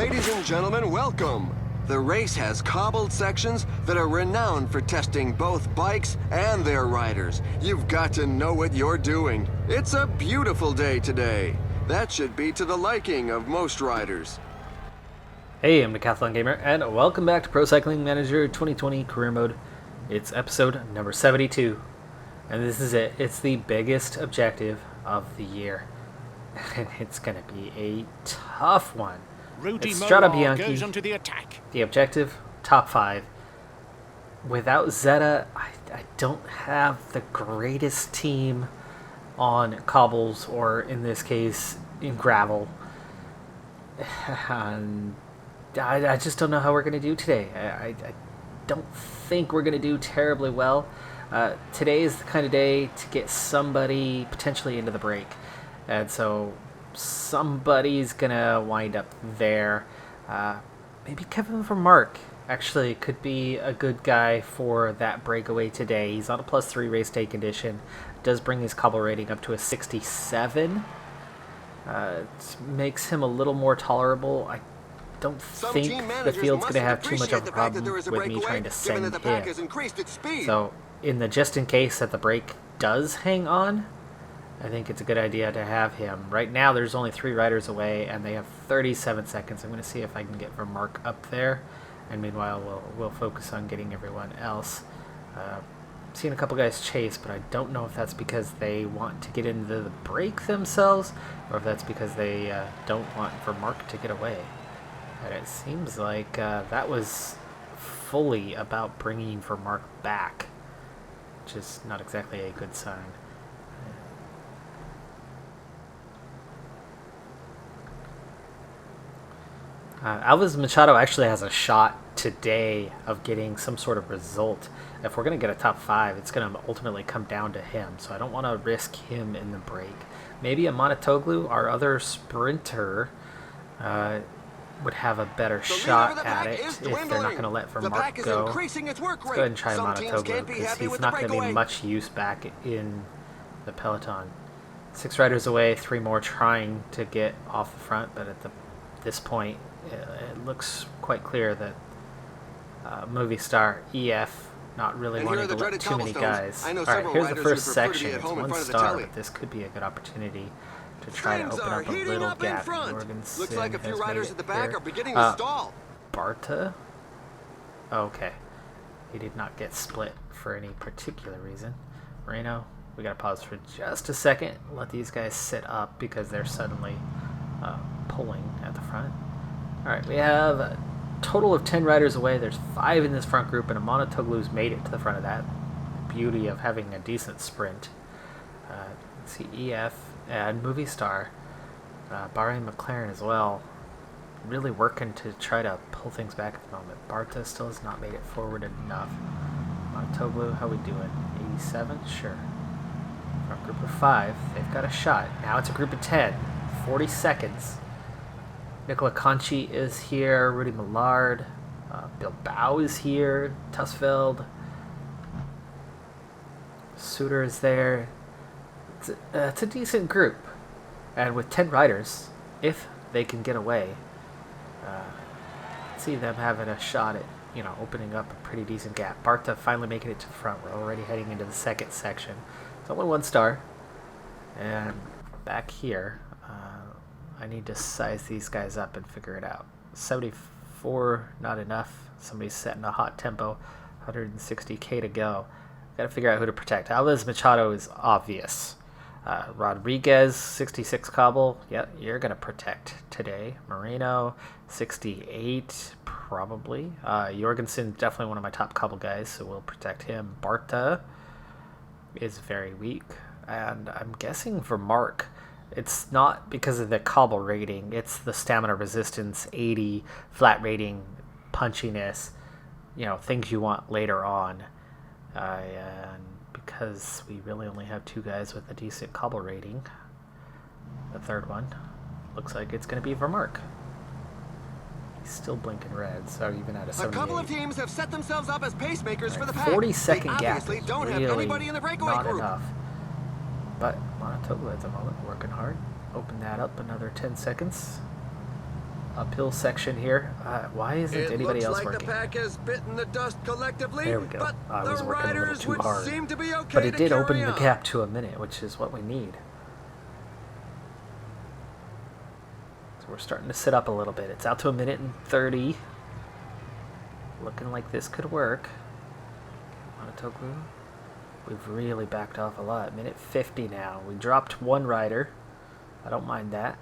Ladies and gentlemen, welcome. The race has cobbled sections that are renowned for testing both bikes and their riders. You've got to know what you're doing. It's a beautiful day today. That should be to the liking of most riders. Hey, I'm Decathlon Gamer, and welcome back to Pro Cycling Manager 2020 Career Mode. It's episode number 72, and this is it. It's the biggest objective of the year, and it's going to be a tough one. It's Strade Bianche, goes onto the attack. The objective, top 5. Without Zeta, I don't have the greatest team on cobbles, or in this case, in gravel. And I just don't know how we're going to do today. I don't think we're going to do terribly well. Today is the kind of day to get somebody potentially into the break. And so somebody's going to wind up there. Maybe Kevin from Mark actually could be a good guy for that breakaway today. He's on a +3 race day condition. Does bring his cobble rating up to a 67. It makes him a little more tolerable. I don't think the field's going to have too much of a problem with me trying to send him. So, in the just in case that the break does hang on, I think it's a good idea to have him. Right now, there's only 3 riders away, and they have 37 seconds. I'm going to see if I can get Vermark up there, and meanwhile, we'll focus on getting everyone else. Seen a couple guys chase, but I don't know if that's because they want to get into the break themselves, or if that's because they don't want Vermark to get away. And it seems like that was fully about bringing Vermark back, which is not exactly a good sign. Alves Machado actually has a shot today of getting some sort of result. If we're going to get a top 5, it's going to ultimately come down to him, so I don't want to risk him in the break. Maybe a Monotoglu, our other sprinter, would have a better shot at it if they're not going to let Vermark go. Let's go ahead and try Monotoglu, because he's not going to be much use back in the Peloton. 6 riders away, 3 more trying to get off the front, but at this point, it looks quite clear that movie star EF not really wanting to let too many guys. Alright, here's the first section. It's 1 star, but this could be a good opportunity to try to open up a little gap. Looks like a few riders at the back are beginning to stall. Barta? Okay. He did not get split for any particular reason. Moreno, we gotta pause for just a second. Let these guys sit up because they're suddenly pulling at the front. Alright, we have a total of 10 riders away. There's 5 in this front group, and a Monotoglu's made it to the front of that. Beauty of having a decent sprint. Let's see, EF and Movie Star. Bahrain McLaren as well. Really working to try to pull things back at the moment. Barta still has not made it forward enough. Monotoglu, how we doing? 87? Sure. Front group of 5. They've got a shot. Now it's a group of 10. 40 seconds. Nicola Conchi is here. Rudy Millard. Bilbao is here. Tusveld. Suter is there. It's a decent group. And with 10 riders, if they can get away, see them having a shot at, opening up a pretty decent gap. Barta finally making it to the front. We're already heading into the second section. It's only 1 star. And back here, I need to size these guys up and figure it out. 74, not enough. Somebody's setting a hot tempo. 160k to go. Gotta figure out who to protect. Alves Machado is obvious. Rodriguez, 66 cobble. Yeah, you're gonna protect today. Moreno, 68, probably. Jorgensen, definitely one of my top cobble guys, so we'll protect him. Barta is very weak. And I'm guessing for Mark, it's not because of the cobble rating, it's the stamina resistance, 80, flat rating, punchiness, things you want later on. And because we really only have 2 guys with a decent cobble rating, the third one looks like it's going to be Vermark. He's still blinking red, so even at a 78. A couple of teams have set themselves up as pacemakers for the pack. 40-second gap They don't really have anybody in the breakaway not group. enough. But Monotoglu at the moment working hard. Open that up another 10 seconds. uphill section here. Why isn't anybody else It looks like working? the pack has bitten the dust collectively. There we go. But I was the working a little riders too would hard. seem to be okay But it to did open carry the on. gap to a minute, which is what we need. So we're starting to sit up a little bit. It's out to 1:30. Looking like this could work. Monotoglu. We've really backed off a lot. 1:50 now. We dropped one rider. I don't mind that.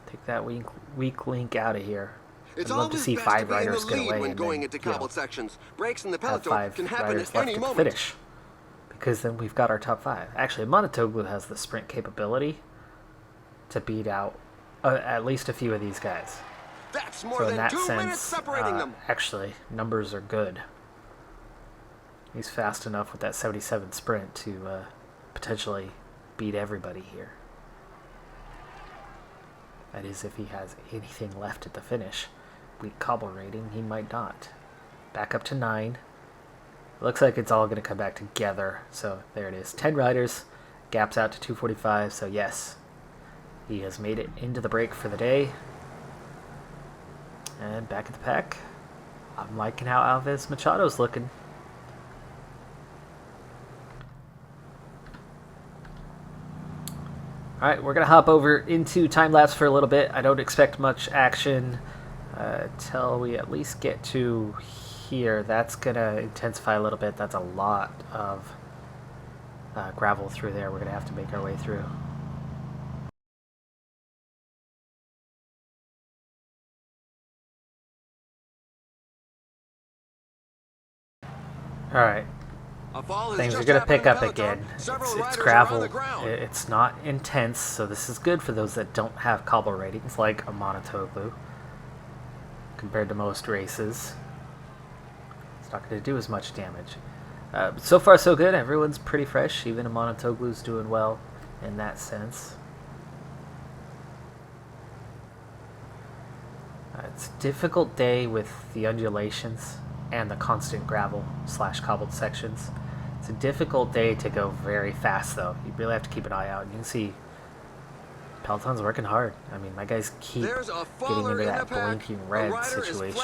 Take that weak link out of here. It's I'd love to always see best 5 to be in riders the get lead away when and going then, into cobbled sections. Breaks in the have Peloton 5 can happen riders at left any at the moment. finish. Because then we've got our top 5. Actually, Monotoglu has the sprint capability to beat out at least a few of these guys. That's more So in than that 2 minutes sense, separating them. actually, numbers are good. He's fast enough with that 77 sprint to potentially beat everybody here. That is, if he has anything left at the finish. Weak cobble rating, he might not. Back up to 9. Looks like it's all going to come back together. So there it is. 10 riders, gaps out to 2:45. So yes, he has made it into the break for the day. And back at the pack. I'm liking how Alves Machado's looking. Alright, we're going to hop over into time-lapse for a little bit. I don't expect much action till we at least get to here. That's going to intensify a little bit. That's a lot of gravel through there we're going to have to make our way through. Alright. Things are going to pick up again. It's gravel. It's not intense, so this is good for those that don't have cobble ratings, like a Monotoglu, compared to most races. It's not going to do as much damage. So far, so good. Everyone's pretty fresh. Even a Monotoglu's doing well in that sense. It's a difficult day with the undulations and the constant gravel / cobbled sections. It's a difficult day to go very fast, though. You really have to keep an eye out. You can see Peloton's working hard. I mean, my guys keep getting into that blinking red situation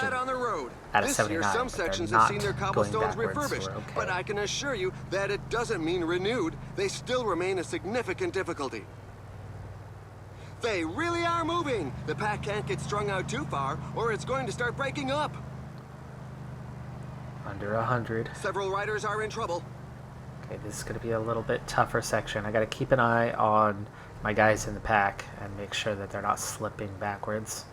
at a 79. Some But they're sections not have seen their going cobblestones backwards. refurbished, We're okay. but I can assure you that it doesn't mean renewed. They still remain a significant difficulty. They really are moving. The pack can't get strung out too far, or it's going to start breaking up. Under 100. Several riders are in trouble. Okay, this is going to be a little bit tougher section. I got to keep an eye on my guys in the pack and make sure that they're not slipping backwards.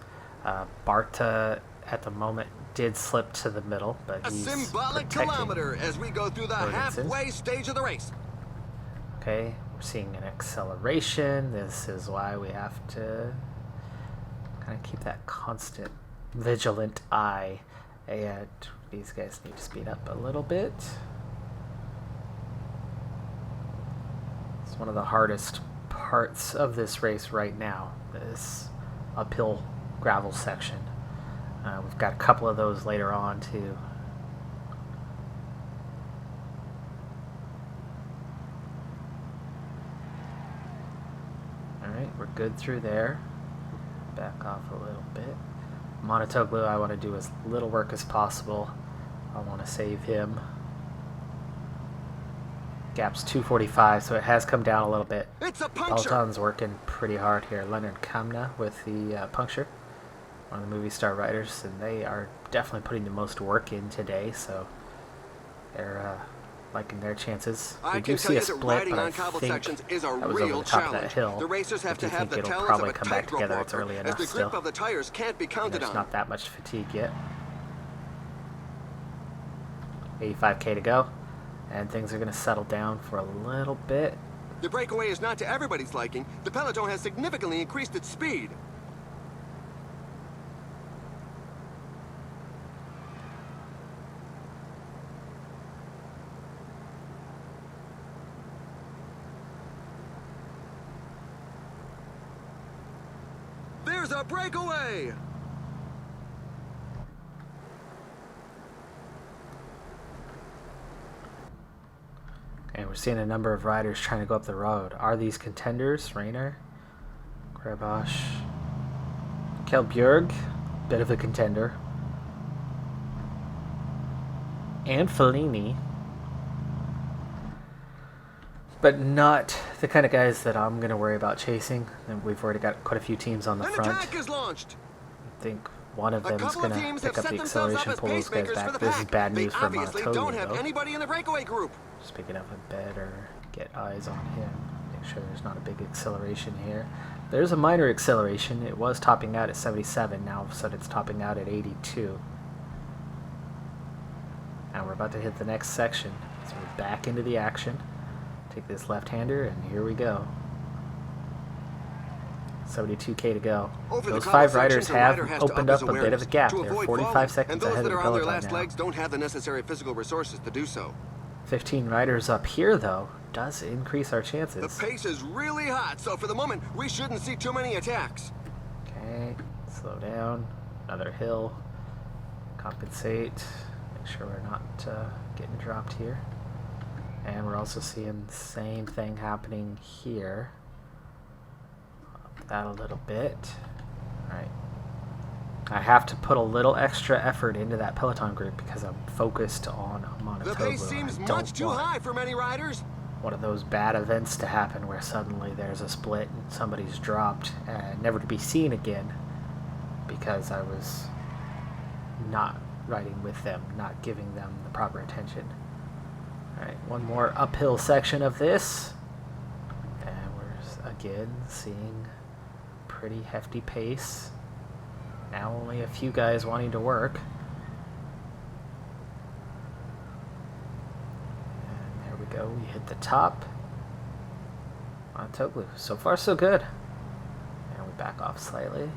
Barta at the moment did slip to the middle, but A he's symbolic protecting kilometer as we go through the Jorgensen. halfway stage of the race. Okay, we're seeing an acceleration. This is why we have to kind of keep that constant vigilant eye, and these guys need to speed up a little bit. It's one of the hardest parts of this race right now, this uphill gravel section. We've got a couple of those later on too. Alright, we're good through there. Back off a little bit. Monotoglu, I want to do as little work as possible. I want to save him. Gap's 2:45, so it has come down a little bit. It's a puncture. Peloton's working pretty hard here. Leonard Kamna with the puncture, one of the movie star riders, and they are definitely putting the most work in today, so they're liking their chances. We do see a split, but I think sections is a that was real over the top challenge. of that hill. The racers have I to do have think the it'll talents probably of a come back tightrope together. It's walker, early as enough the grip still. of the tires can't be And counted there's on. not that much fatigue yet. 85k to go, and things are going to settle down for a little bit. The breakaway is not to everybody's liking. The Peloton has significantly increased its speed. There's a breakaway! And we're seeing a number of riders trying to go up the road. Are these contenders? Rayner, Grabosh. Kelbjörg, bit of a contender. And Fellini. But not the kind of guys that I'm going to worry about chasing. And we've already got quite a few teams on the front. Attack is launched. I think one of them is going to pick up the acceleration, pull those guys back. This is bad news for Montoya, don't have anybody in the breakaway group. Speaking of, I better get eyes on him. Make sure there's not a big acceleration here. There's a minor acceleration. It was topping out at 77. Now all of a sudden it's topping out at 82. Now we're about to hit the next section. So we're back into the action. Take this left-hander, and here we go. 72K to go. Those 5 riders have opened up a bit of a gap. They're 45 seconds ahead of the Peloton now. Legs don't have the necessary physical resources to do so. 15 riders up here, though, does increase our chances. The pace is really hot, so for the moment, we shouldn't see too many attacks. Okay, slow down. Another hill. Compensate. Make sure we're not getting dropped here. And we're also seeing the same thing happening here. Up that a little bit. Alright. I have to put a little extra effort into that Peloton group because I'm focused on Monotoglu. The pace seems much too high for many riders. One of those bad events to happen where suddenly there's a split and somebody's dropped and never to be seen again because I was not riding with them, not giving them the proper attention. Alright, one more uphill section of this. And we're again seeing pretty hefty pace. Now only a few guys wanting to work. And there we go, we hit the top. Monotoglu, so far so good. And we back off slightly.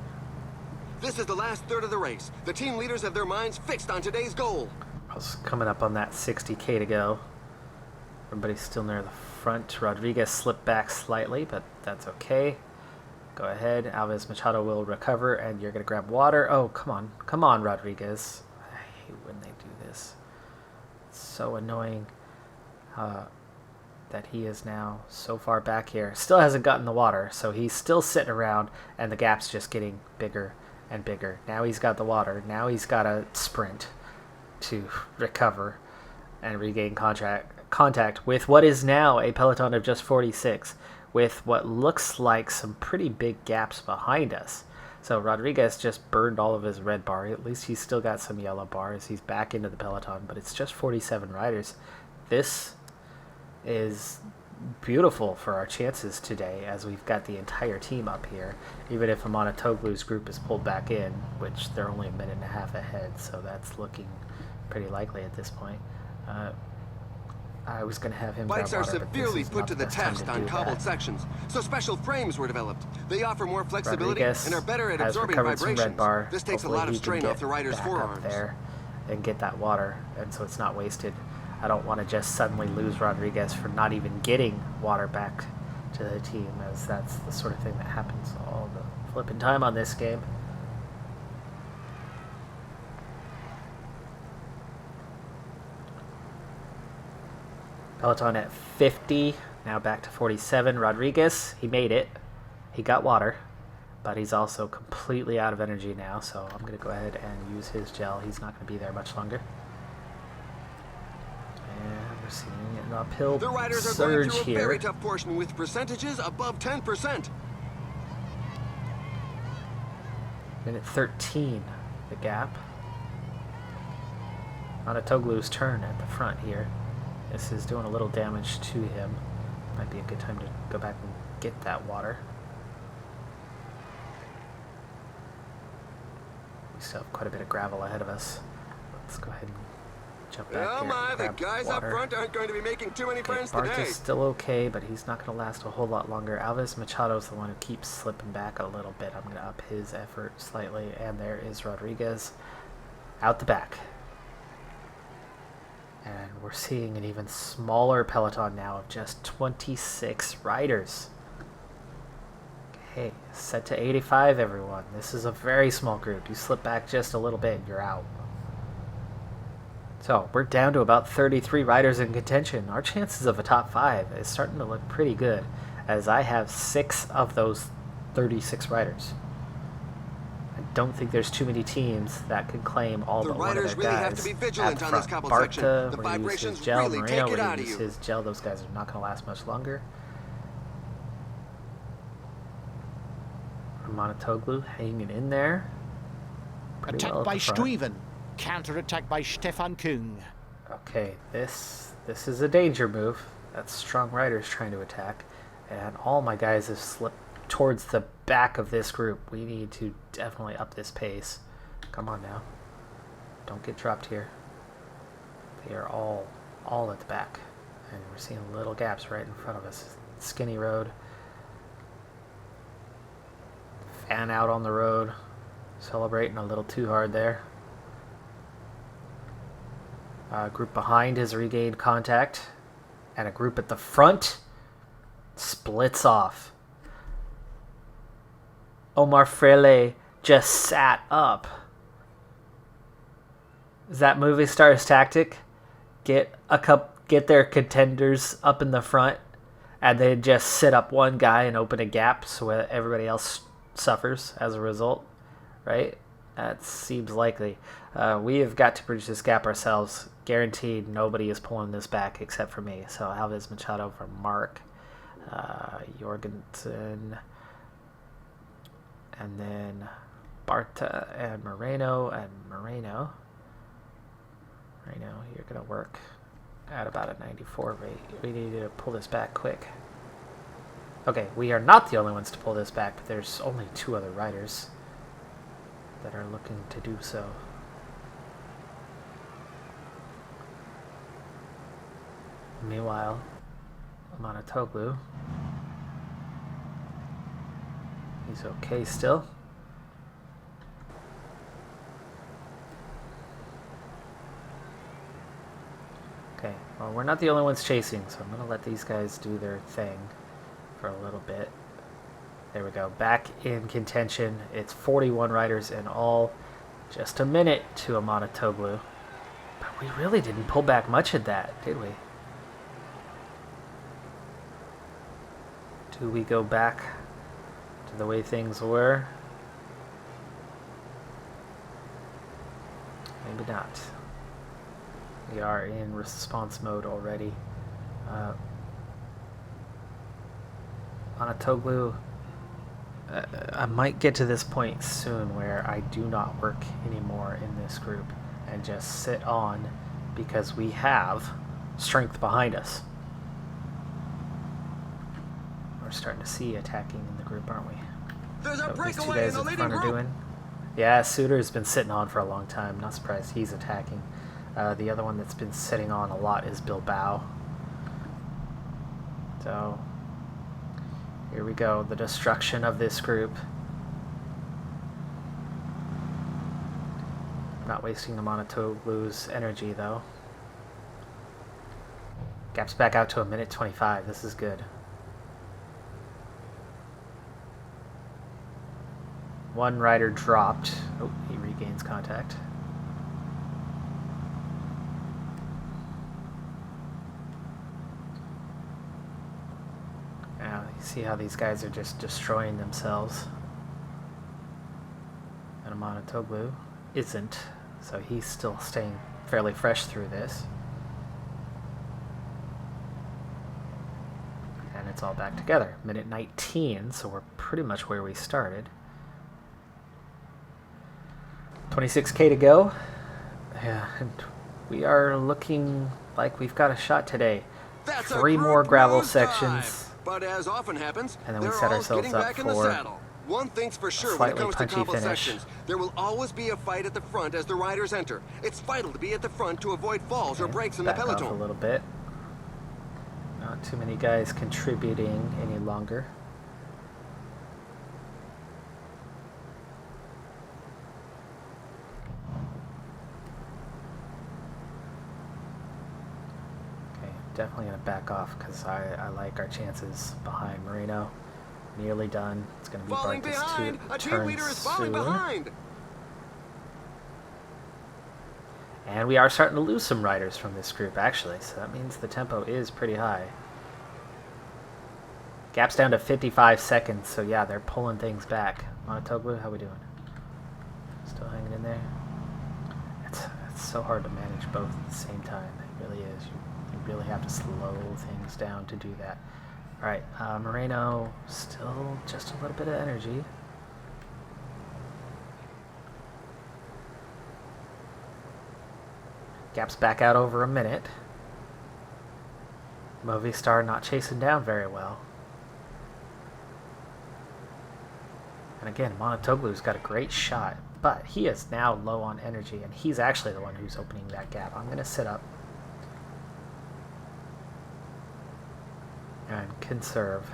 This is the last third of the race. The team leaders have their minds fixed on today's goal. I was coming up on that 60K to go. Everybody's still near the front. Rodriguez slipped back slightly, but that's okay. Go ahead. Alves Machado will recover, and you're going to grab water. Oh, come on. Come on, Rodriguez. I hate when they do this. It's so annoying that he is now so far back here. Still hasn't gotten the water, so he's still sitting around, and the gap's just getting bigger and bigger. Now he's got the water. Now he's got to sprint to recover and regain contact with what is now a Peloton of just 46, with what looks like some pretty big gaps behind us. So Rodriguez just burned all of his red bar. At least he's still got some yellow bars. He's back into the Peloton, but it's just 47 riders. This is beautiful for our chances today, as we've got the entire team up here, even if Monotoglu's group is pulled back in, which they're only a minute and a half ahead, so that's looking pretty likely at this point. I was going to have him Bikes grab are water, severely put to the test on cobbled sections, so special frames were developed. They offer more flexibility and are better at absorbing vibrations. This takes a lot of strain off the rider's forearms. There and get that water, and so it's not wasted. I don't want to just suddenly lose Rodriguez for not even getting water back to the team, as that's the sort of thing that happens all the flipping time on this game. Peloton at 50, now back to 47. Rodriguez, he made it. He got water, but he's also completely out of energy now, so I'm going to go ahead and use his gel. He's not going to be there much longer. And we're seeing an uphill the riders are surge going through a here. Very tough portion with percentages above 10%. Minute 13, the gap. Monotoglu's turn at the front here. This is doing a little damage to him. Might be a good time to go back and get that water. We still have quite a bit of gravel ahead of us. Let's go ahead and jump back Oh here. my, the grab guys water. up front aren't going to be making too many friends Bart today. is still okay, but he's not going to last a whole lot longer. Alves Machado's the one who keeps slipping back a little bit. I'm going to up his effort slightly, and there is Rodriguez out the back. And we're seeing an even smaller Peloton now of just 26 riders. Okay, set to 85, everyone. This is a very small group. You slip back just a little bit, you're out. So, we're down to about 33 riders in contention. Our chances of a top 5 is starting to look pretty good, as I have 6 of those 36 riders. I don't think there's too many teams that could claim all The but one of their riders really guys have to be at vigilant the on this front. cobbled section. Barta, The we're going to use vibrations his gel. really Moreno, take we're it going out to of use you. his gel. Those guys are not going to last much longer. Monotoglu hanging in there. Pretty Attack well by at the front. Stuyven. Counter-attack by Stefan Kung. Okay, this is a danger move. That's strong riders trying to attack. And all my guys have slipped towards the back of this group. We need to definitely up this pace. Come on now. Don't get dropped here. They are all at the back. And we're seeing little gaps right in front of us. Skinny road. Fan out on the road. Celebrating a little too hard there. A group behind has regained contact. And a group at the front splits off. Omar Frele just sat up. Is that movie star's tactic? Get their contenders up in the front and then just sit up one guy and open a gap so everybody else suffers as a result, right? That seems likely. We have got to bridge this gap ourselves. Guaranteed nobody is pulling this back except for me. So Alves Machado for Mark. Jorgensen. And then Barta and Moreno. Moreno, you're going to work at about a 94 rate. We need to pull this back quick. Okay, we are not the only ones to pull this back, but there's only 2 other riders that are looking to do so. Meanwhile, Monotoglu, he's okay still. Okay, well, we're not the only ones chasing, so I'm going to let these guys do their thing for a little bit. There we go. Back in contention. It's 41 riders in all. Just a minute to a Monotoglu. But we really didn't pull back much of that, did we? Do we go back to the way things were? Maybe not. We are in response mode already. Monotoglu, I might get to this point soon where I do not work anymore in this group and just sit on because we have strength behind us. We're starting to see attacking in the group, aren't we? There's a These 2 breakaway guys in the in leading front are group. doing. Yeah, Suter's been sitting on for a long time. Not surprised he's attacking. The other one that's been sitting on a lot is Bilbao. So here we go, the destruction of this group. Not wasting the Monotoglu's energy though. Gaps back out to a minute 25. This is good. One rider dropped. Oh, he regains contact. Now, you see how these guys are just destroying themselves. And Monotoglu isn't, so he's still staying fairly fresh through this. And it's all back together. Minute 19, so we're pretty much where we started. 26K to go. Yeah, and we are looking like we've got a shot today. That's a 3 group more gravel nosedive. sections. But as often happens, And then we they're set all ourselves getting up back in the for saddle. One thing's for sure when it slightly comes to punchy cobbled finish. sections. There will always be a fight at the front as the riders enter. It's vital to be at the front to avoid falls or breaks in the back off peloton. a little bit. Not too many guys contributing any longer. Okay, definitely gonna back off because I like our chances behind Moreno. Nearly done. It's gonna be Falling Bartas behind! A team turn leader is falling soon. behind! And we are starting to lose some riders from this group, actually, so that means the tempo is pretty high. Gap's down to 55 seconds, so yeah, they're pulling things back. Monotoglu, how we doing? Still hanging in there? It's so hard to manage both at the same time. It really is. You really have to slow things down to do that. Alright, Moreno, still just a little bit of energy. Gap's back out over a minute. Movistar not chasing down very well. And again, Monotoglu's got a great shot, but he is now low on energy, and he's actually the one who's opening that gap. I'm going to sit up and conserve.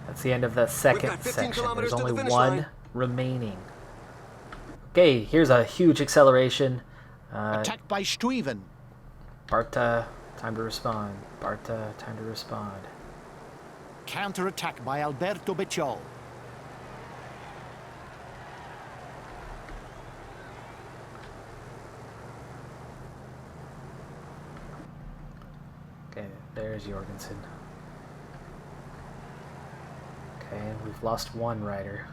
That's the end of the second section. There's only one remaining. Okay, here's a huge acceleration. Attacked by Stuyven. Barta, time to respond. Barta, time to respond. Counter-attack by Alberto Becciol. Okay, there's Jorgensen. Okay, we've lost one rider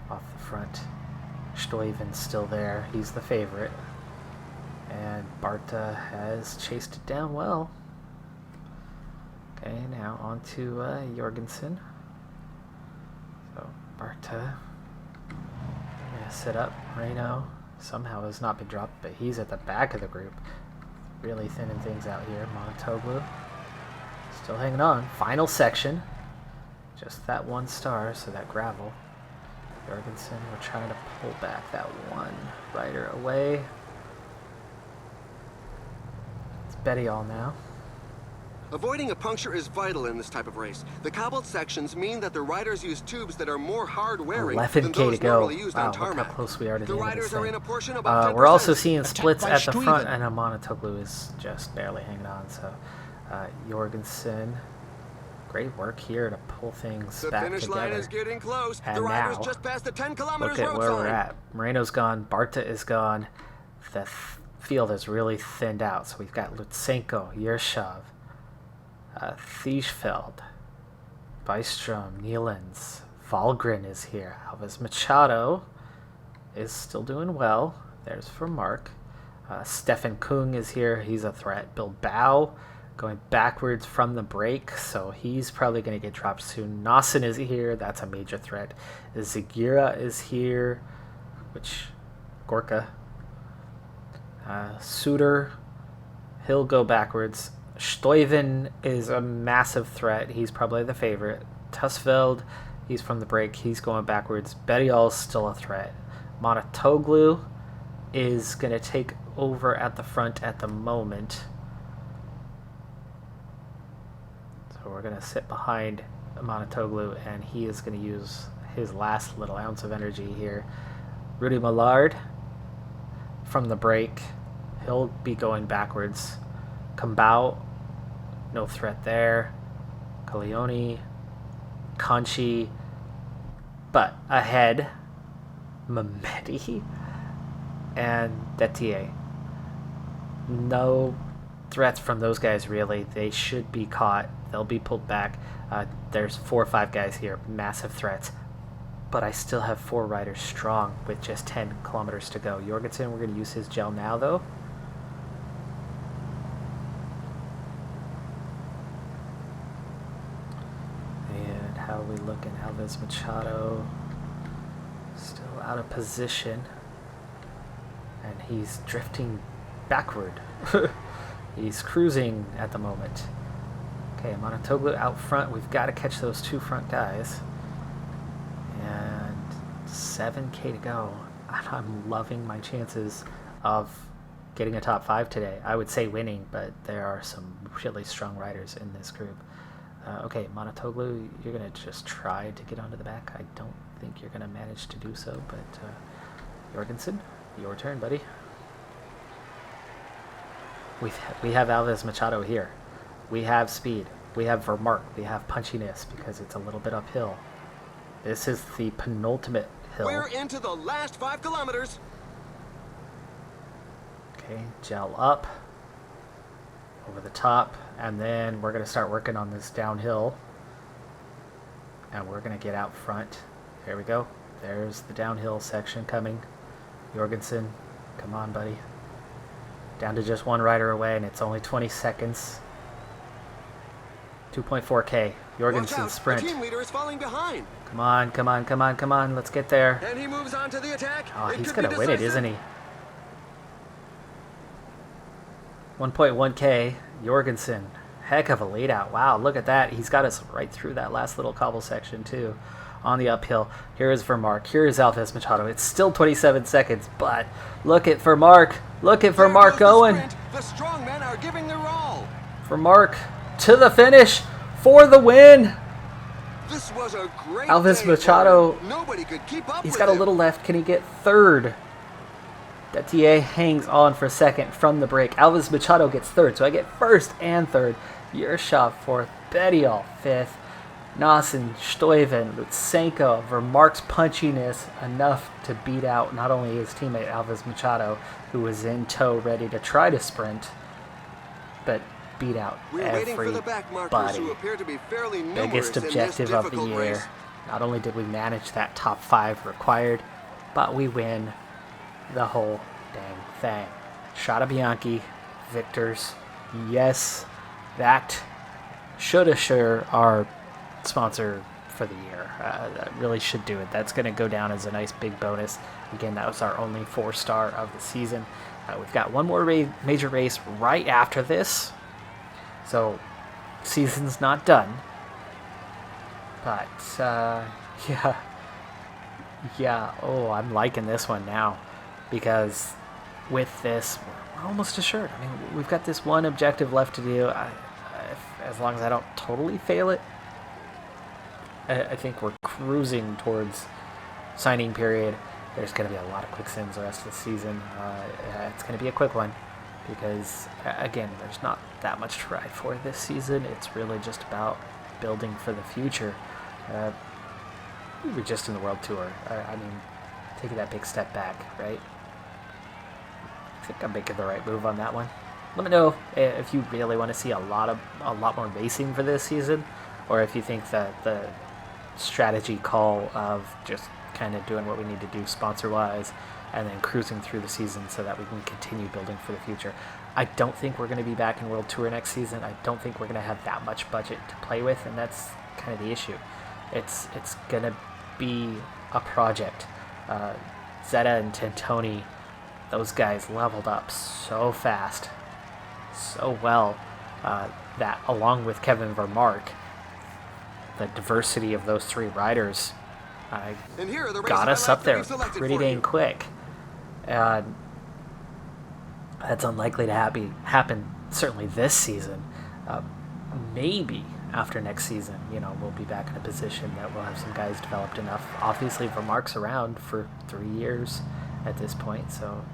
off the front. Stuyven's still there. He's the favorite. And Barta has chased it down well. Okay, now on to Jorgensen. So, Barta. Gonna sit up. Reno somehow has not been dropped, but he's at the back of the group. Really thinning things out here. Monotoglu still hanging on. Final section. Just that one star, so that gravel. Jorgensen, we're trying to pull back that one rider away. It's Bettiol now. Avoiding a puncture is vital in this type of race. The cobbled sections mean that the riders use tubes that are more hard-wearing than 11K those to go. normally used Wow, on look how tarmac. close we are to the The end of this riders are thing. in a portion about 10%. We're also seeing splits Attacked at by the front, Stuyven. and Monotoglu is just barely hanging on. So, Jorgensen, great work here to pull things The back finish together. line is getting close. And the riders now, just passed the 10 kilometers look at road where sign. we're at. Moreno's gone. Barta is gone. The field is really thinned out. So we've got Lutsenko, Yershov, Thiesfeld, Bystrom, Nielens, Valgren is here. Alves Machado is still doing well. There's for Mark. Stefan Kung is here. He's a threat. Bilbao going backwards from the break, so he's probably going to get dropped soon. Nassen is here. That's a major threat. Zagira is here, which Gorka. Suter, he'll go backwards. Stuyven is a massive threat. He's probably the favorite. Tusveld, he's from the break. He's going backwards. Bettiol's still a threat. Monotoglu is going to take over at the front at the moment. So we're going to sit behind Monotoglu, and he is going to use his last little ounce of energy here. Rudy Millard from the break. He'll be going backwards. Kambao, no threat there. Caglioni, Conchi, but ahead, Mehmeti and Detier. No threats from those guys, really. They should be caught. They'll be pulled back. There's 4 or 5 guys here, massive threats. But I still have 4 riders strong with just 10 kilometers to go. Jorgensen, we're going to use his gel now, though. And how are we looking? Alves Machado still out of position. And he's drifting backward. He's cruising at the moment. Okay, Monotoglu out front. We've got to catch those 2 front guys. And 7K to go. I'm loving my chances of getting a top 5 today. I would say winning, but there are some really strong riders in this group. Okay, Monotoglu, you're going to just try to get onto the back. I don't think you're going to manage to do so, but Jorgensen, your turn, buddy. We have Alves Machado here. We have speed. We have Vermark. We have punchiness because it's a little bit uphill. This is the penultimate hill. We're into the last 5 kilometers. Okay, gel up. over the top, and then we're going to start working on this downhill, and we're going to get out front. There we go. There's the downhill section coming. Jorgensen, come on, buddy. Down to just one rider away, and it's only 20 seconds. 2.4K. Jorgensen sprint. The team leader is falling behind. Come on, come on, come on, come on. Let's get there. And he moves on to the attack. Oh, It he's could be going to win it, decisive. isn't he? 1.1K. Jorgensen. Heck of a lead out. Wow, look at that. He's got us right through that last little cobble section, too. On the uphill. Here is Vermark. Here is Alves Machado. It's still 27 seconds, but look at Vermark. Look at There Vermark goes the going. sprint. The strong men are giving their all. Vermark to the finish for the win. This was a great Alves day Machado, for him. Nobody could keep up he's with got a him. little left. Can he get third? Detier hangs on for second from the break. Alves Machado gets third, so I get first and third. Yershov fourth. Bedial fifth. Nassen, Stuyven, Lutsenko, Vermark's punchiness enough to beat out not only his teammate Alves Machado, who was in tow ready to try to sprint, but beat out We're waiting for the back markers who everybody. appear to be fairly numerous Biggest in this objective of the difficult year. race. Not only did we manage that top 5 required, but we win the whole dang thing. Strade Bianche, victors. Yes, that should assure our sponsor for the year. That really should do it. That's going to go down as a nice big bonus. Again, that was our only 4-star of the season. We've got one more major race right after this. So, season's not done. But, yeah. Oh, I'm liking this one now. Because with this, we're almost assured. I mean, we've got this one objective left to do. As long as I don't totally fail it, I think we're cruising towards signing period. There's going to be a lot of quick sims the rest of the season. It's going to be a quick one because, again, there's not that much to ride for this season. It's really just about building for the future. We're just in the World Tour. I mean, taking that big step back, right? I think I'm making the right move on that one. Let me know if you really want to see a lot more racing for this season, or if you think that the strategy call of just kind of doing what we need to do sponsor-wise and then cruising through the season so that we can continue building for the future. I don't think we're going to be back in World Tour next season. I don't think we're going to have that much budget to play with, and that's kind of the issue. It's going to be a project. Zeta and Tantoni, those guys leveled up so fast, so well, that along with Kevin Vermark, the diversity of those 3 riders And here are the race got us up highlights that there we've selected pretty for dang you. quick. And that's unlikely to happen certainly this season. Maybe after next season, we'll be back in a position that we'll have some guys developed enough. Obviously, Vermark's around for 3 years at this point, so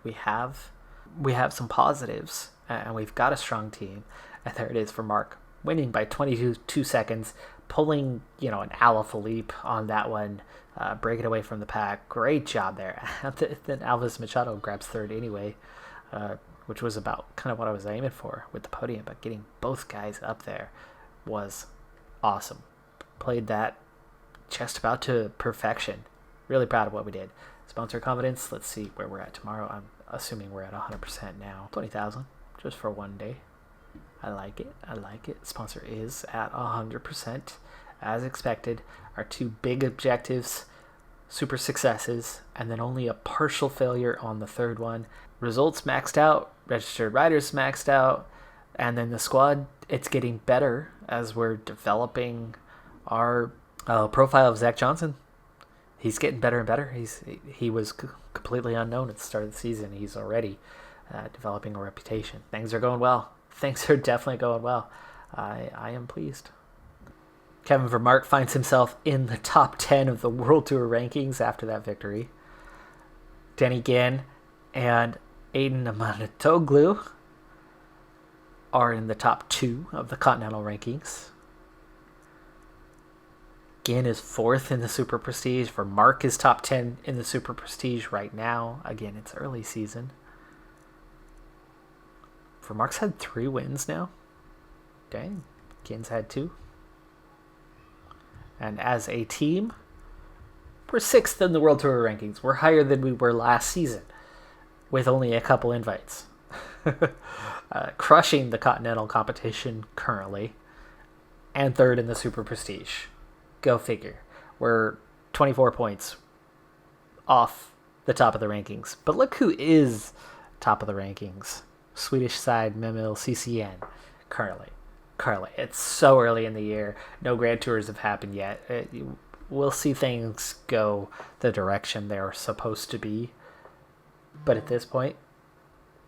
we have some positives, and we've got a strong team. And there it is, Vermark winning by 22 seconds, pulling an Ala Philippe on that one, breaking away from the pack. Great job there. Then Alves Machado grabs third anyway, which was about kind of what I was aiming for with the podium, but getting both guys up there was awesome. Played that just about to perfection. Really proud of what we did. Sponsor confidence, let's see where we're at tomorrow. I'm assuming we're at 100% now. 20,000 just for one day. I like it. Sponsor is at 100% as expected. Our 2 big objectives, super successes, and then only a partial failure on the 3rd one. Results maxed out, registered riders maxed out, and then the squad, it's getting better as we're developing our profile of Zach Johnson. He's getting better and better. He was completely unknown at the start of the season. He's already developing a reputation. Things are going well. Things are definitely going well. I am pleased. Kevin Vermark finds himself in the top 10 of the World Tour rankings after that victory. Denny Ginn and Aiden Amanatoglu are in the top 2 of the Continental rankings. Ginn is 4th in the Super Prestige. Vermark is top 10 in the Super Prestige right now. Again, it's early season. Vermark's had 3 wins now. Dang. Kin's had 2. And as a team, we're 6th in the World Tour rankings. We're higher than we were last season, with only a couple invites. Crushing the Continental competition currently, and 3rd in the Super Prestige. Go figure. We're 24 points off the top of the rankings. But look who is top of the rankings. Swedish side Memil CCN currently. It's so early in the year. No Grand Tours have happened yet. We'll see things go the direction they're supposed to be. But at this point,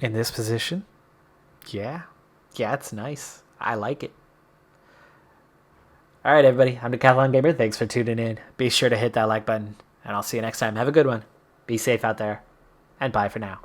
in this position, yeah, it's nice. I like it. All right, everybody. I'm Decathlon Gamer. Thanks for tuning in. Be sure to hit that like button, and I'll see you next time. Have a good one. Be safe out there, and bye for now.